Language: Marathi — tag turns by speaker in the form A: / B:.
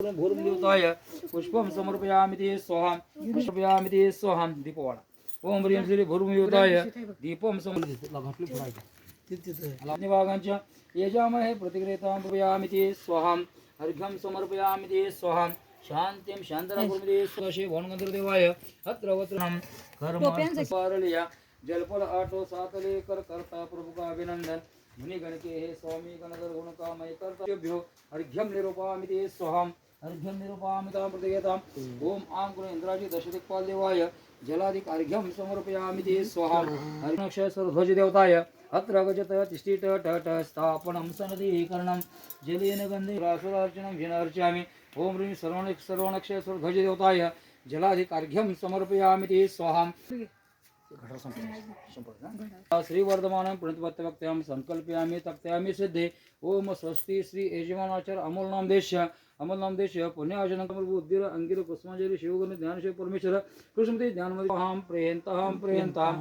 A: भूर्भुवताय पुष्पं समर्पयामि ते स्वाहा समर्पयामि ते स्वाहा दीपवाडा ओम ह्रीं श्री भूर्भुवताय दीपं समर्पयामि यजामहे प्रतिग्रहीतां पूजयामि ते स्वाहा अर्घ्यं समर्पयामि ते स्वाहा शान्तिं शान्तनाकुर्मि ते स्वशे वनगन्धर्वदेवाय अत्र वत्रं कर्म पारलिया जलपल आटो सातले कर करता प्रभु का अभिनंदन मुनि गण के हे स्वामी गणधर गुण कामय कर्तव्यो अर्घ्यं निरूपयामि ते स्वाहा अर्घ्यं निरूपयामि तां प्रतिगताम् ओम आं गुण इंद्राजी दशदिक्पाल देवाय जलाधिक अर्घ्यं समर्पयामि ते स्वाहा अर्घ्यक्षय सर्वध्वज देवताय अत्र गजत तिष्ठित टट स्थापनं सनदीकरणं जलेन गन्धे रासुरार्चनं जिनार्चयामि ओम ह्रीं सर्वणक्षय सर्वध्वज देवताय जलाधिक अर्घ्यं समर्पयामि ते स्वाहा श्रीवर्धमानं प्रणतवक्त्यां संकल्पयामि तक्त्यामि सिद्धे ओम स्वस्ति श्री यजमानाचार अमल नाम देश पुण्याजन बुद्धिर अंगिर पुष्पांजलि शिवगुण ज्ञानशिव परमेश्वर कृष्णमती ज्ञानमती अहं प्रेयंतां